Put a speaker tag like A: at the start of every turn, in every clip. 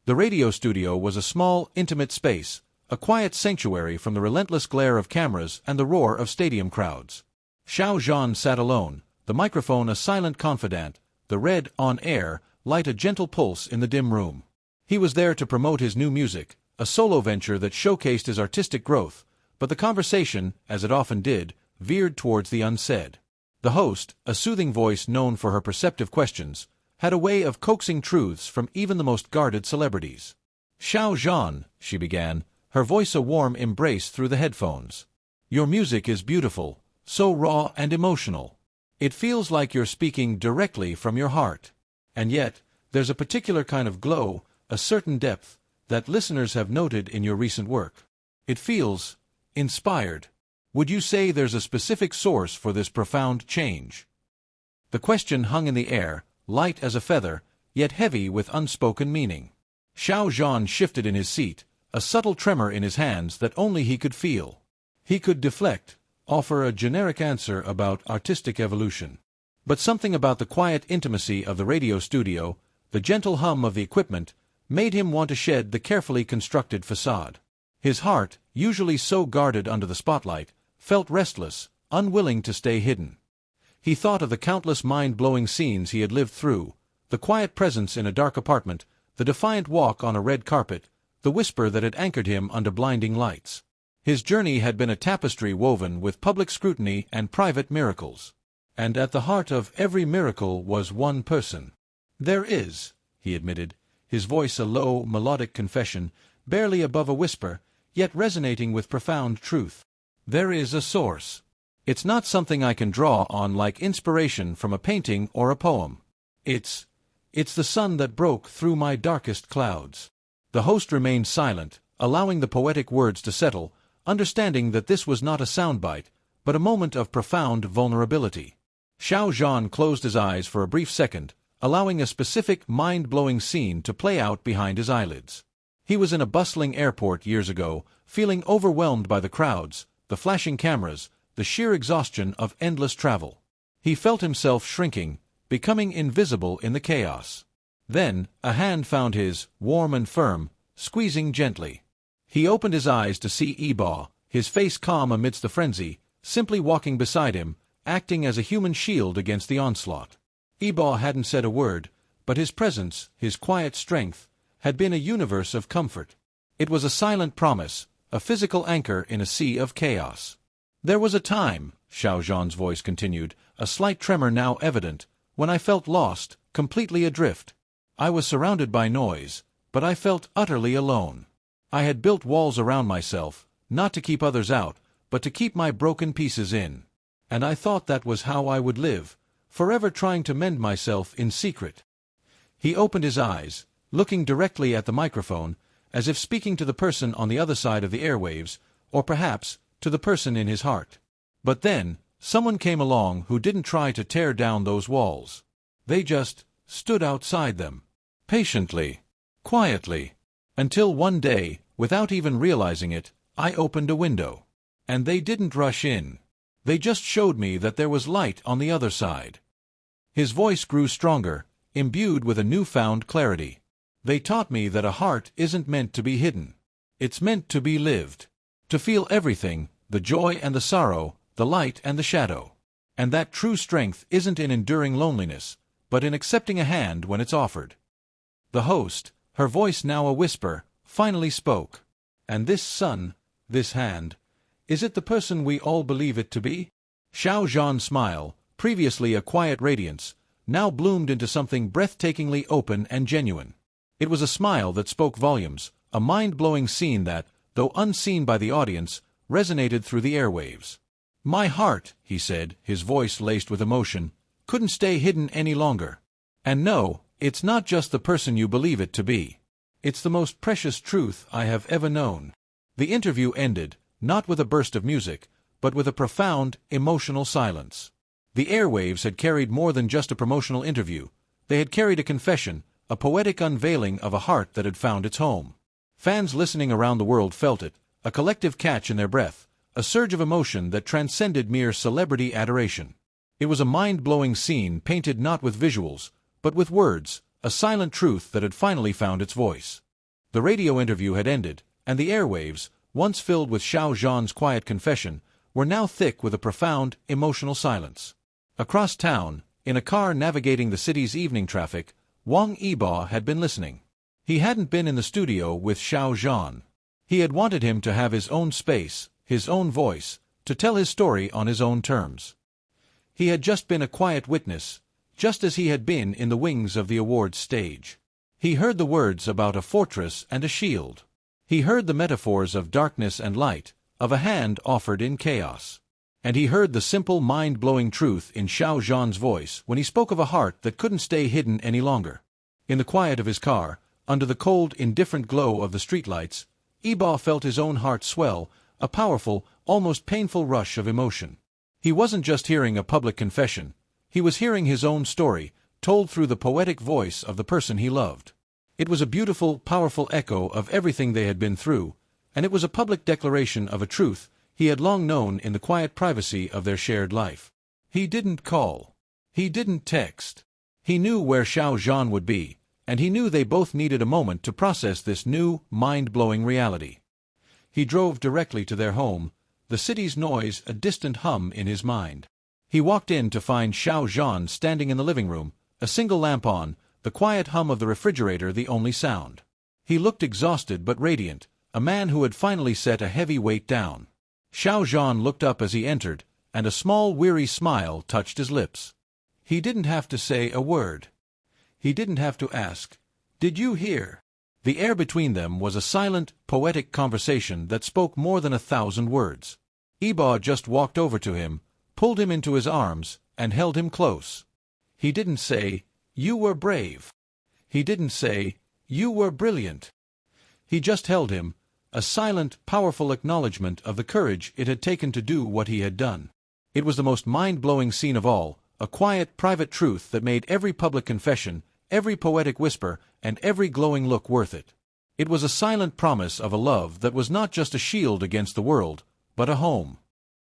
A: The radio studio was a small, intimate space, a quiet sanctuary from the relentless glare of cameras and the roar of stadium crowds. Zhan sat alone, the microphone a silent confidant, the red, on air, light a gentle pulse in the dim room. He was there to promote his new music, a solo venture that showcased his artistic growth, but the conversation, as it often did, veered towards the unsaid. The host, a soothing voice known for her perceptive questions, had a way of coaxing truths from even the most guarded celebrities. Zhan, she began, her voice a warm embrace through the headphones. Your music is beautiful, so raw and emotional. It feels like you're speaking directly from your heart. And yet, there's a particular kind of glow, a certain depth, that listeners have noted in your recent work. It feels inspired. Would you say there's a specific source for this profound change? The question hung in the air, light as a feather, yet heavy with unspoken meaning. Zhan shifted in his seat, a subtle tremor in his hands that only he could feel. He could deflect, offer a generic answer about artistic evolution. But something about the quiet intimacy of the radio studio, the gentle hum of the equipment, made him want to shed the carefully constructed facade. His heart, usually so guarded under the spotlight, felt restless, unwilling to stay hidden. He thought of the countless mind-blowing scenes he had lived through, the quiet presence in a dark apartment, the defiant walk on a red carpet, the whisper that had anchored him under blinding lights. His journey had been a tapestry woven with public scrutiny and private miracles. And at the heart of every miracle was one person. There is, he admitted, his voice a low, melodic confession, barely above a whisper, yet resonating with profound truth. There is a source. It's not something I can draw on like inspiration from a painting or a poem. It's the sun that broke through my darkest clouds. The host remained silent, allowing the poetic words to settle, understanding that this was not a soundbite, but a moment of profound vulnerability. Zhan closed his eyes for a brief second, allowing a specific, mind-blowing scene to play out behind his eyelids. He was in a bustling airport years ago, feeling overwhelmed by the crowds, the flashing cameras, the sheer exhaustion of endless travel. He felt himself shrinking, becoming invisible in the chaos. Then, a hand found his, warm and firm, squeezing gently. He opened his eyes to see Xiao, his face calm amidst the frenzy, simply walking beside him, acting as a human shield against the onslaught. Xiao hadn't said a word, but his presence, his quiet strength, had been a universe of comfort. It was a silent promise, a physical anchor in a sea of chaos. There was a time, Zhan's voice continued, a slight tremor now evident, when I felt lost, completely adrift. I was surrounded by noise, but I felt utterly alone. I had built walls around myself, not to keep others out, but to keep my broken pieces in. And I thought that was how I would live, forever trying to mend myself in secret. He opened his eyes, looking directly at the microphone, as if speaking to the person on the other side of the airwaves, or perhaps, to the person in his heart. But then, someone came along who didn't try to tear down those walls. They just stood outside them. Patiently, quietly, until one day, without even realizing it, I opened a window. And they didn't rush in. They just showed me that there was light on the other side. His voice grew stronger, imbued with a newfound clarity. They taught me that a heart isn't meant to be hidden. It's meant to be lived. To feel everything, the joy and the sorrow, the light and the shadow. And that true strength isn't in enduring loneliness, but in accepting a hand when it's offered. The host, her voice now a whisper, finally spoke. And this sun, this hand, is it the person we all believe it to be? Zhan's smile, previously a quiet radiance, now bloomed into something breathtakingly open and genuine. It was a smile that spoke volumes, a mind-blowing scene that, though unseen by the audience, resonated through the airwaves. My heart, he said, his voice laced with emotion, couldn't stay hidden any longer. And no, it's not just the person you believe it to be. It's the most precious truth I have ever known. The interview ended, not with a burst of music, but with a profound, emotional silence. The airwaves had carried more than just a promotional interview. They had carried a confession, a poetic unveiling of a heart that had found its home. Fans listening around the world felt it, a collective catch in their breath, a surge of emotion that transcended mere celebrity adoration. It was a mind-blowing scene painted not with visuals, but with words, a silent truth that had finally found its voice. The radio interview had ended, and the airwaves, once filled with Xiao Zhan's quiet confession, were now thick with a profound, emotional silence. Across town, in a car navigating the city's evening traffic, Wang Yibo had been listening. He hadn't been in the studio with Xiao Zhan. He had wanted him to have his own space, his own voice, to tell his story on his own terms. He had just been a quiet witness, just as he had been in the wings of the awards stage. He heard the words about a fortress and a shield. He heard the metaphors of darkness and light, of a hand offered in chaos. And he heard the simple, mind-blowing truth in Xiao Zhan's voice when he spoke of a heart that couldn't stay hidden any longer. In the quiet of his car, under the cold, indifferent glow of the streetlights, Yibo felt his own heart swell, a powerful, almost painful rush of emotion. He wasn't just hearing a public confession. He was hearing his own story, told through the poetic voice of the person he loved. It was a beautiful, powerful echo of everything they had been through, and it was a public declaration of a truth he had long known in the quiet privacy of their shared life. He didn't call. He didn't text. He knew where Xiao Zhan would be, and he knew they both needed a moment to process this new, mind-blowing reality. He drove directly to their home, the city's noise a distant hum in his mind. He walked in to find Xiao Zhan standing in the living room, a single lamp on, the quiet hum of the refrigerator the only sound. He looked exhausted but radiant, a man who had finally set a heavy weight down. Xiao Zhan looked up as he entered, and a small, weary smile touched his lips. He didn't have to say a word. He didn't have to ask, "Did you hear?" The air between them was a silent, poetic conversation that spoke more than 1,000 words. Yibo just walked over to him, pulled him into his arms, and held him close. He didn't say, "You were brave." He didn't say, "You were brilliant." He just held him, a silent, powerful acknowledgement of the courage it had taken to do what he had done. It was the most mind-blowing scene of all, a quiet, private truth that made every public confession, every poetic whisper, and every glowing look worth it. It was a silent promise of a love that was not just a shield against the world, but a home.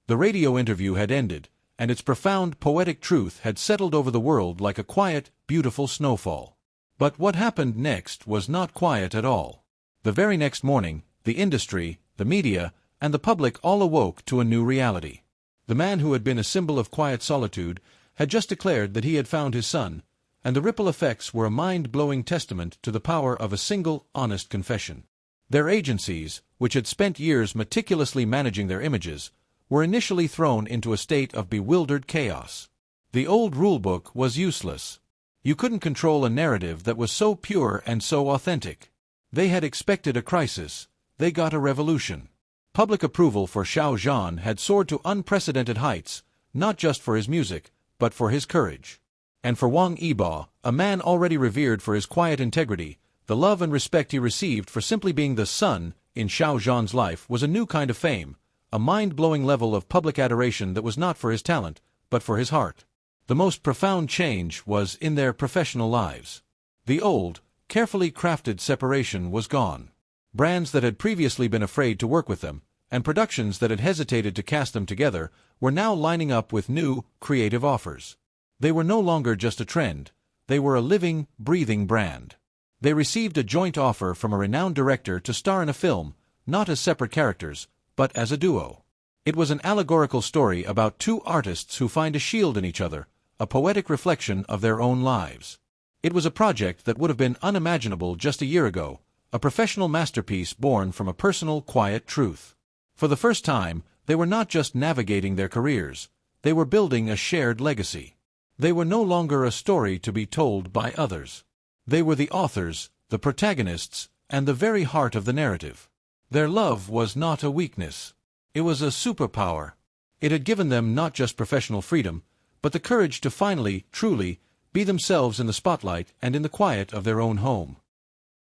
A: The radio interview had ended, and its profound, poetic truth had settled over the world like a quiet, beautiful snowfall. But what happened next was not quiet at all. The very next morning, the industry, the media, and the public all awoke to a new reality. The man who had been a symbol of quiet solitude had just declared that he had found his son, and the ripple effects were a mind-blowing testament to the power of a single, honest confession. Their agencies, which had spent years meticulously managing their images, were initially thrown into a state of bewildered chaos. The old rulebook was useless. You couldn't control a narrative that was so pure and so authentic. They had expected a crisis. They got a revolution. Public approval for Xiao Zhan had soared to unprecedented heights, not just for his music, but for his courage. And for Wang Yibo, a man already revered for his quiet integrity, the love and respect he received for simply being the son in Xiao Zhan's life was a new kind of fame, a mind-blowing level of public adoration that was not for his talent, but for his heart. The most profound change was in their professional lives. The old, carefully crafted separation was gone. Brands that had previously been afraid to work with them, and productions that had hesitated to cast them together, were now lining up with new, creative offers. They were no longer just a trend. They were a living, breathing brand. They received a joint offer from a renowned director to star in a film, not as separate characters, but as a duo. It was an allegorical story about two artists who find a shield in each other, a poetic reflection of their own lives. It was a project that would have been unimaginable just a year ago, a professional masterpiece born from a personal, quiet truth. For the first time, they were not just navigating their careers. They were building a shared legacy. They were no longer a story to be told by others. They were the authors, the protagonists, and the very heart of the narrative. Their love was not a weakness. It was a superpower. It had given them not just professional freedom, but the courage to finally, truly, be themselves in the spotlight and in the quiet of their own home.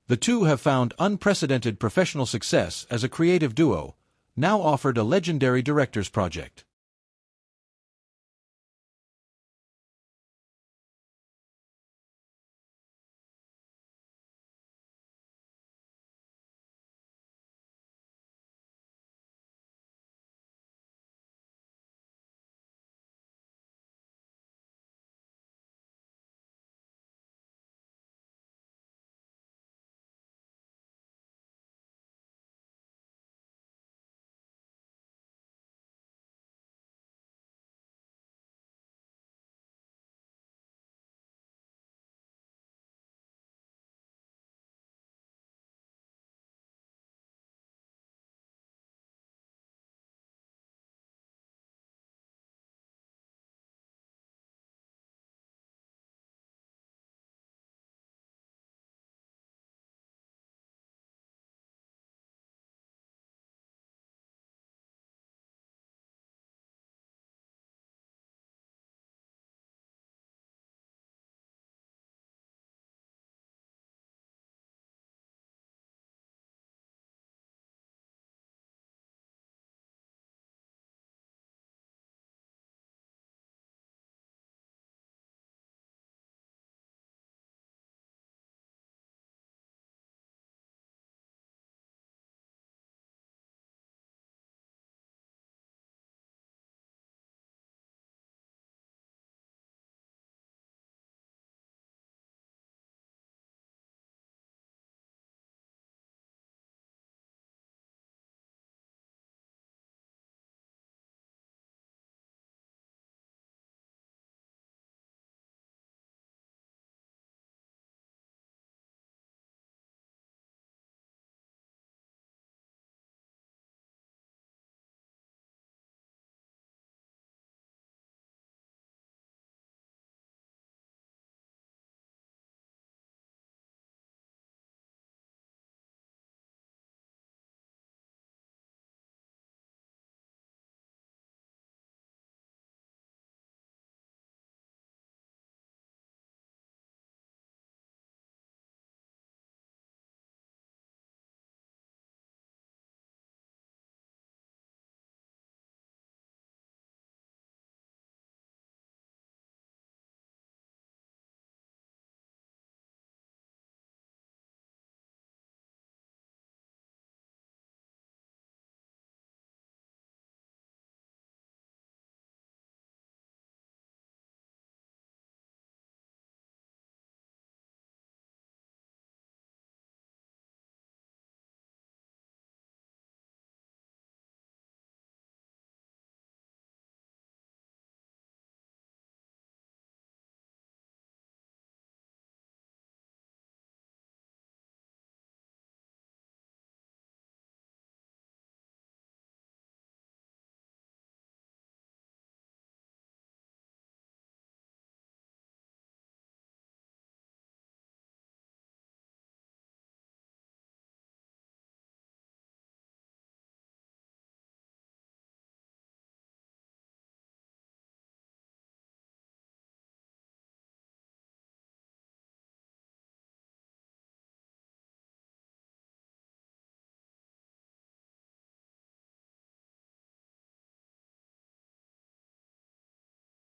A: The two have found unprecedented professional success as a creative duo, now offered a legendary director's project.